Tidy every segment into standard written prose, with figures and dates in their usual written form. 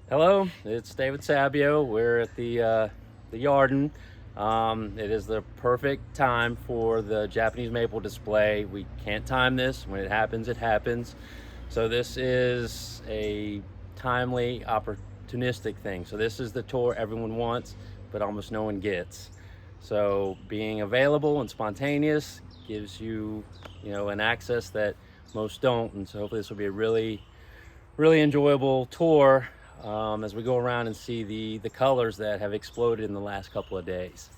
Hello, it's David Sabio. We're at the Yarden. It is the perfect time for the Japanese maple display. We can't time this. When it happens, it happens. So this is a timely, opportunistic thing. So this is the tour everyone wants, but almost no one gets. So being available and spontaneous gives you, an access that most don't. And so hopefully this will be a really enjoyable tour as we go around and see the colors that have exploded in the last couple of days.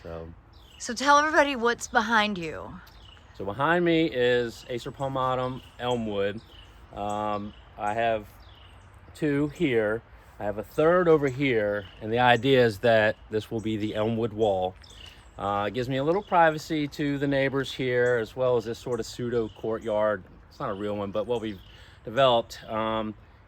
So, So tell everybody what's behind you. so behind me is Acer palmatum Elmwood. I have two here. I have a third over here, and the idea is that this will be the Elmwood wall. It gives me a little privacy to the neighbors here, as well as this sort of pseudo courtyard. It's not a real one, but what we've developed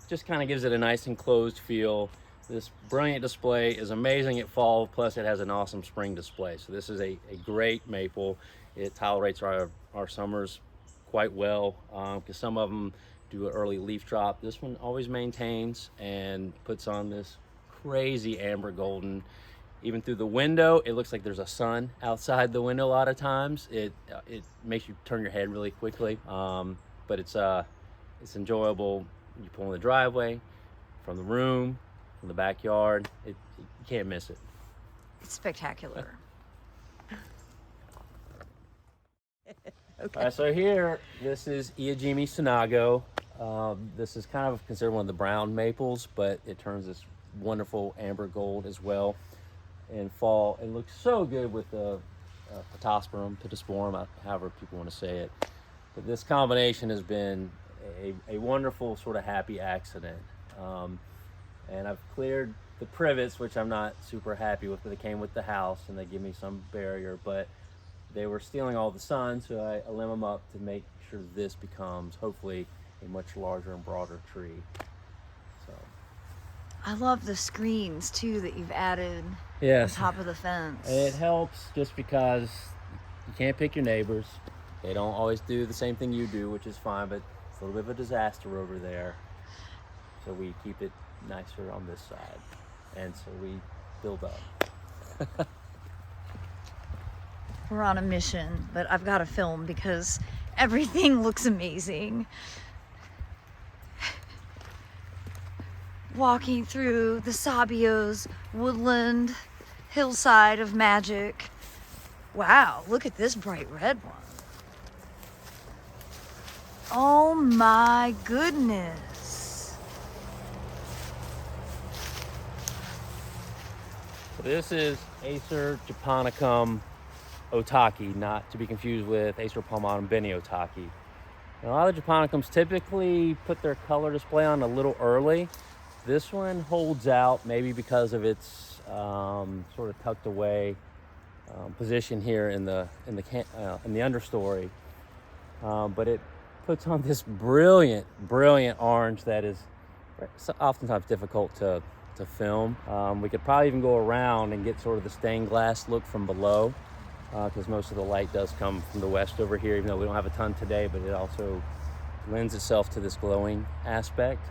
just kind of gives it a nice enclosed feel. This brilliant display is amazing at fall, plus it has an awesome spring display. So this is a great maple. It tolerates our summers quite well because some of them do an early leaf drop. This one always maintains and puts on this crazy amber golden. Even through the window, it looks like there's a sun outside the window a lot of times. It makes you turn your head really quickly, but it's enjoyable. You pull in the driveway, from the room, from the backyard. You can't miss it. It's spectacular. Okay. All right, so here, this is Iajimi Sinago. This is kind of considered one of the brown maples, but it turns this wonderful amber gold as well in fall. It looks so good with the pittosporum, however people want to say it. But this combination has been a wonderful sort of happy accident. And I've cleared the privets, which I'm not super happy with, but they came with the house and they give me some barrier, but they were stealing all the sun, so I limb them up to make sure this becomes hopefully a much larger and broader tree. So I love the screens too that you've added yes, on top of the fence. It helps just because you can't pick your neighbors. They don't always do the same thing you do, which is fine, but it's a little bit of a disaster over there. So we keep it nicer on this side, and so we build up. We're on a mission, but I've got to film because everything looks amazing. Walking through the Sabio's woodland hillside of magic. Wow, look at this bright red one. Oh my goodness. This is Acer japonicum Otaki, not to be confused with Acer palmatum Beni Otaki. And a lot of japonicums typically put their color display on a little early. This one holds out, maybe because of its sort of tucked away position here in the understory, but it puts on this brilliant orange that is oftentimes difficult to film. We could probably even go around and get sort of the stained glass look from below, because most of the light does come from the west over here, even though we don't have a ton today, but it also lends itself to this glowing aspect.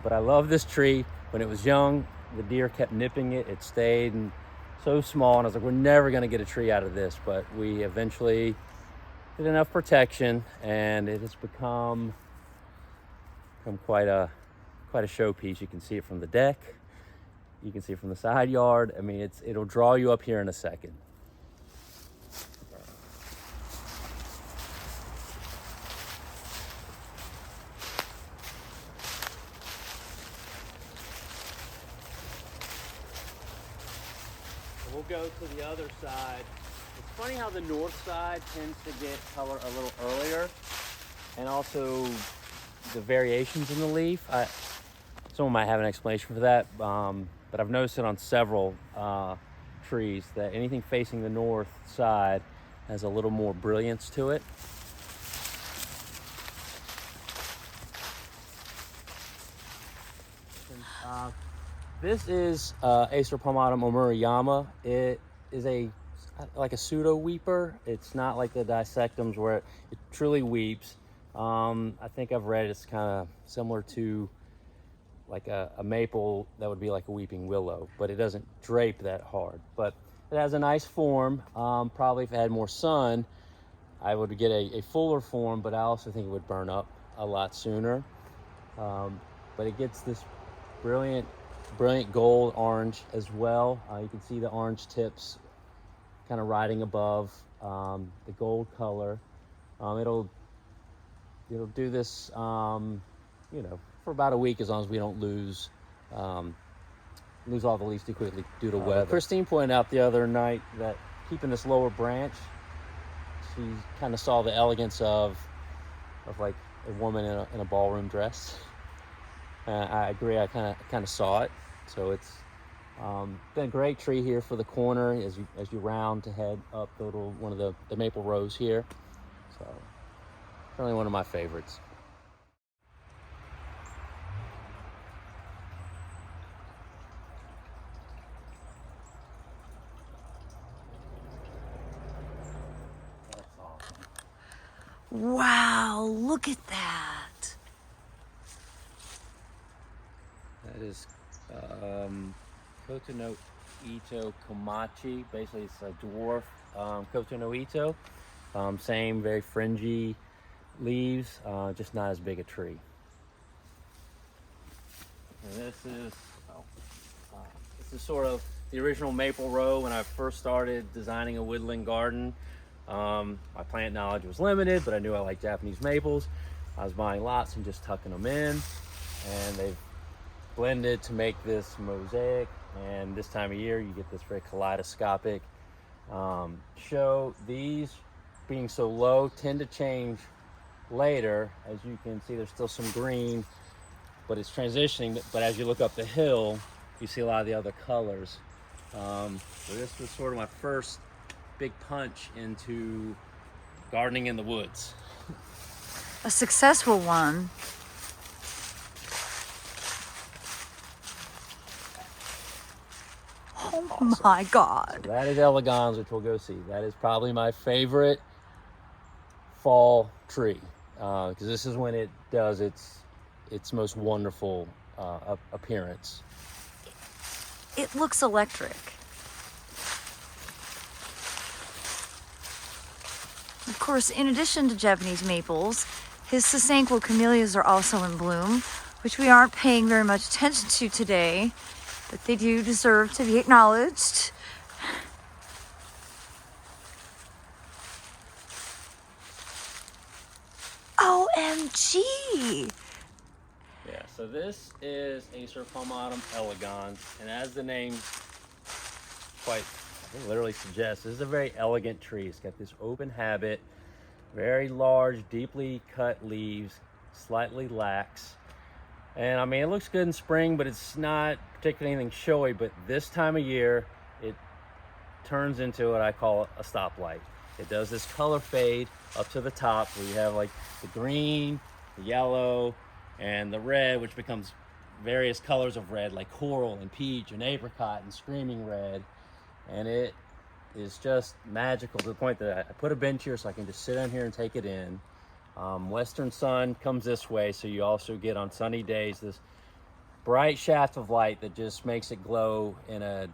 But I love this tree. When it was young, the deer kept nipping it. It stayed and so small, and I was like, we're never going to get a tree out of this, but we eventually did enough protection, and it has become quite a showpiece. You can see it from the deck, you can see it from the side yard. I mean, it'll draw you up here in a second. We'll go to the other side. It's funny how the north side tends to get color a little earlier, and also the variations in the leaf. Someone might have an explanation for that, but I've noticed it on several trees that anything facing the north side has a little more brilliance to it. This is Acer palmatum Omurayama. It is like a pseudo weeper. It's not like the dissectums where it truly weeps. I think I've read it's kind of similar to like a maple that would be like a weeping willow, but it doesn't drape that hard. But it has a nice form. Probably if it had more sun, I would get a fuller form, but I also think it would burn up a lot sooner. But it gets this brilliant gold orange as well. You can see the orange tips kind of riding above the gold color. It'll do this, for about a week, as long as we don't lose all the leaves too quickly due to weather. Christine pointed out the other night that keeping this lower branch, she kind of saw the elegance of like a woman in a ballroom dress. I agree. I kind of saw it. So it's been a great tree here for the corner as you round to head up one of the maple rows here. So certainly one of my favorites. That's awesome. Wow, look at that. That is Koto no Ito Komachi. Basically, it's a dwarf Koto no Ito. Same, very fringy leaves, just not as big a tree. And this is sort of the original maple row when I first started designing a woodland garden. My plant knowledge was limited, but I knew I liked Japanese maples. I was buying lots and just tucking them in, and they've blended to make this mosaic. And this time of year, you get this very kaleidoscopic show. These, being so low, tend to change later. As you can see, there's still some green, but it's transitioning. But as you look up the hill, you see a lot of the other colors. So this was sort of my first big punch into gardening in the woods. A successful one. Oh Awesome. my God. So that is Elegance, which we'll go see. That is probably my favorite fall tree, because this is when it does its most wonderful appearance. It looks electric. Of course, in addition to Japanese maples, his Sasanquo camellias are also in bloom, which we aren't paying very much attention to today, but they do deserve to be acknowledged. OMG! Yeah, so this is Acer palmatum elegans, and as the name quite literally suggests, this is a very elegant tree. It's got this open habit, very large, deeply cut leaves, slightly lax. And I mean, it looks good in spring, but it's not particularly anything showy. But this time of year, it turns into what I call a stoplight. It does this color fade up to the top where you have like the green, the yellow, and the red, which becomes various colors of red, like coral and peach and apricot and screaming red. And it is just magical to the point that I put a bench here so I can just sit down here and take it in. Western sun comes this way, so you also get on sunny days this bright shaft of light that just makes it glow in a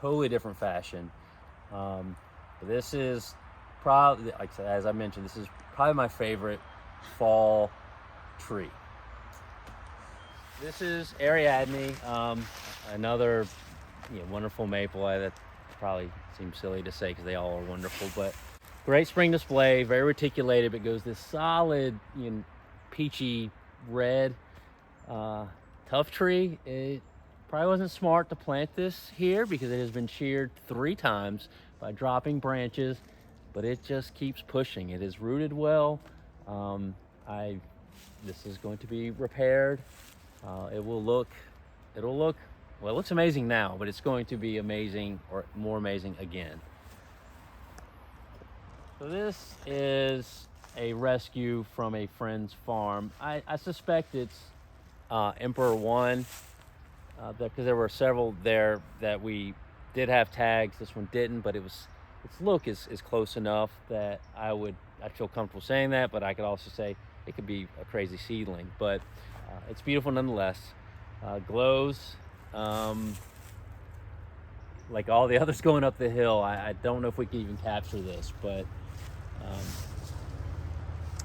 totally different fashion. This is probably, like as I mentioned, this is probably my favorite fall tree. This is Ariadne, another wonderful maple. That probably seems silly to say because they all are wonderful, but great spring display, very reticulated, but goes this solid, peachy red. Tough tree. It probably wasn't smart to plant this here because it has been sheared 3 times by dropping branches, but it just keeps pushing. It is rooted well. This is going to be repaired. It'll look, well, it looks amazing now, but it's going to be amazing or more amazing again. So this is a rescue from a friend's farm. I suspect it's Emperor 1, because there were several there that we did have tags. This one didn't, but its look is close enough that I feel comfortable saying that, but I could also say it could be a crazy seedling. But it's beautiful nonetheless. glows like all the others going up the hill. I don't know if we can even capture this, but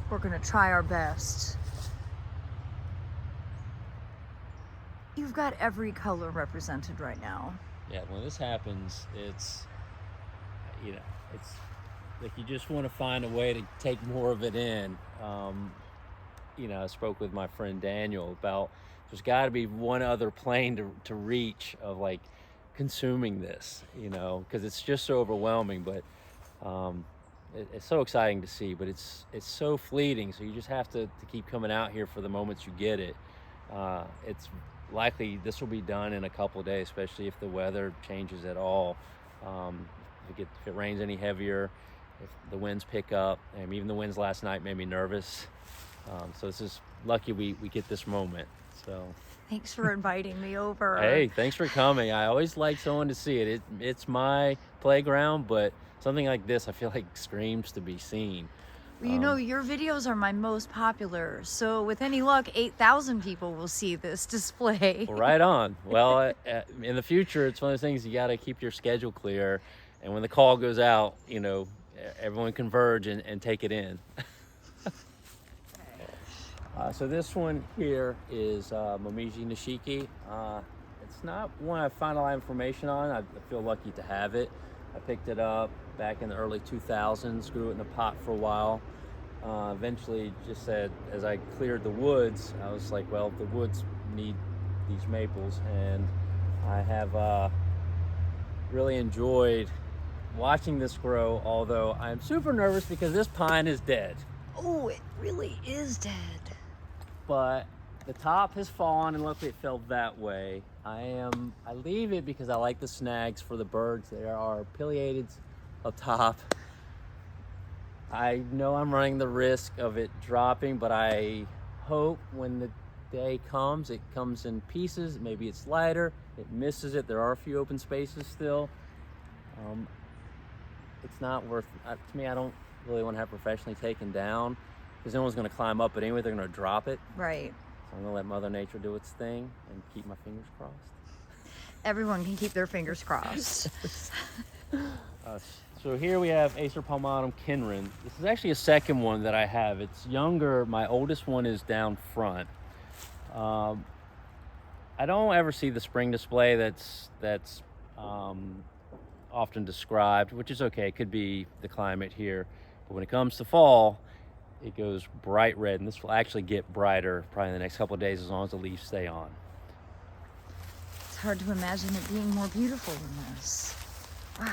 we're gonna try our best. You've got every color represented right now. yeah, when this happens, it's like you just want to find a way to take more of it in. I spoke with my friend Daniel about there's got to be one other plane to reach of like consuming this, because it's just so overwhelming. But it's so exciting to see, but it's so fleeting. So you just have to keep coming out here for the moments you get it. It's likely this will be done in a couple of days, especially if the weather changes at all. If it rains any heavier, if the winds pick up, and even the winds last night made me nervous. So it's just lucky we get this moment. So thanks for inviting me over. Hey, thanks for coming. I always like someone to see it. It's my playground, but something like this I feel like screams to be seen. Well, your videos are my most popular, so with any luck 8,000 people will see this display. Right on. Well, in the future, it's one of those things you got to keep your schedule clear, and when the call goes out, everyone converge and take it in. So this one here is Momiji Nishiki. It's not one I found a lot of information on. I feel lucky to have it. I picked it up back in the early 2000s, grew it in a pot for a while. Eventually just said, as I cleared the woods, I was like, well, the woods need these maples. And I have really enjoyed watching this grow, although I'm super nervous because this pine is dead. Oh, it really is dead. But the top has fallen, and luckily it fell that way. I leave it because I like the snags for the birds. There are pileated up top. I know I'm running the risk of it dropping, but I hope when the day comes, it comes in pieces. Maybe it's lighter, it misses it. There are a few open spaces still. It's not worth, to me, I don't really want to have professionally taken down, because no one's going to climb up it anyway. They're going to drop it. Right. So I'm going to let Mother Nature do its thing and keep my fingers crossed. Everyone can keep their fingers crossed. So here we have Acer palmatum Kinrin. This is actually a second one that I have. It's younger. My oldest one is down front. I don't ever see the spring display that's often described, which is okay. It could be the climate here. But when it comes to fall, it goes bright red, and this will actually get brighter probably in the next couple of days as long as the leaves stay on. It's hard to imagine it being more beautiful than this. Wow.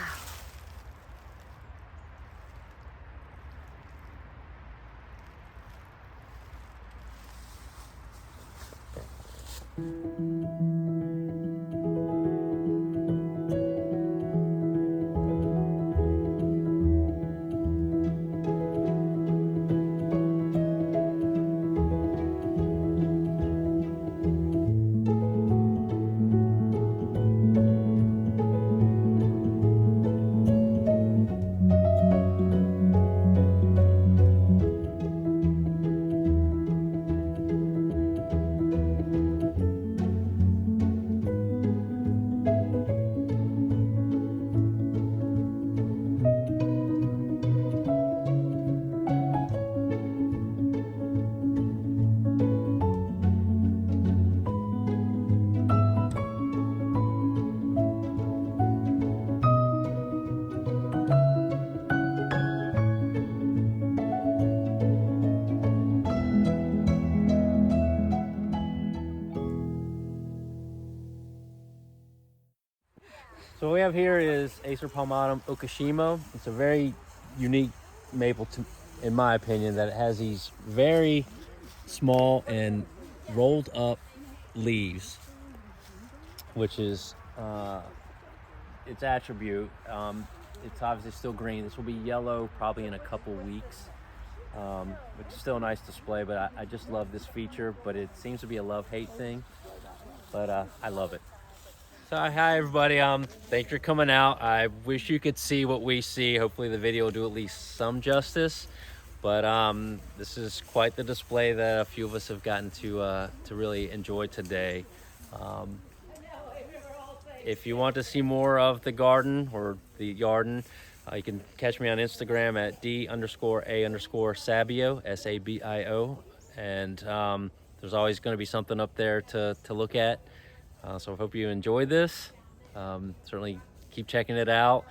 So what we have here is Acer palmatum Okashimo. It's a very unique maple, in my opinion, that it has these very small and rolled up leaves, which is its attribute. It's obviously still green. This will be yellow probably in a couple weeks, which is still a nice display, but I just love this feature, but it seems to be a love-hate thing, but I love it. So hi everybody, thanks for coming out. I wish you could see what we see. Hopefully the video will do at least some justice, but this is quite the display that a few of us have gotten to really enjoy today. If you want to see more of the garden or the yarden, you can catch me on Instagram at D_A_Sabio, SABIO. And there's always going to be something up there to look at. So I hope you enjoy this. Certainly keep checking it out.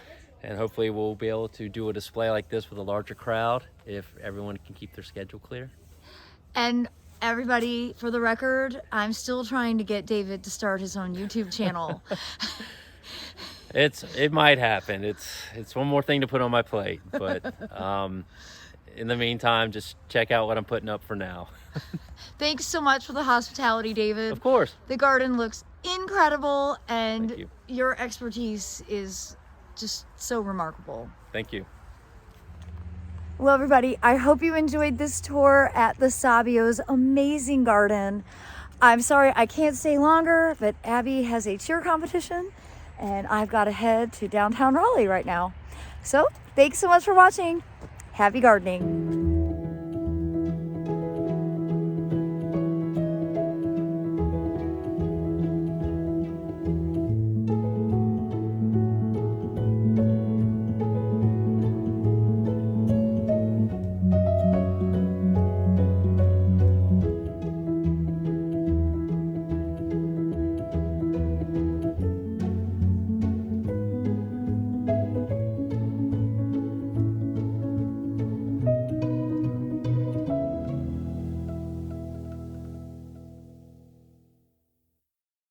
And hopefully we'll be able to do a display like this with a larger crowd if everyone can keep their schedule clear. And everybody, for the record, I'm still trying to get David to start his own YouTube channel. It might happen. It's one more thing to put on my plate, but in the meantime, just check out what I'm putting up for now. Thanks so much for the hospitality, David. Of course. The garden looks incredible, and Thank you. your expertise is just so remarkable. Thank you. Well, everybody, I hope you enjoyed this tour at the Sabio's amazing garden. I'm sorry I can't stay longer, but Abby has a cheer competition, and I've got to head to downtown Raleigh right now. So, thanks so much for watching. Happy gardening.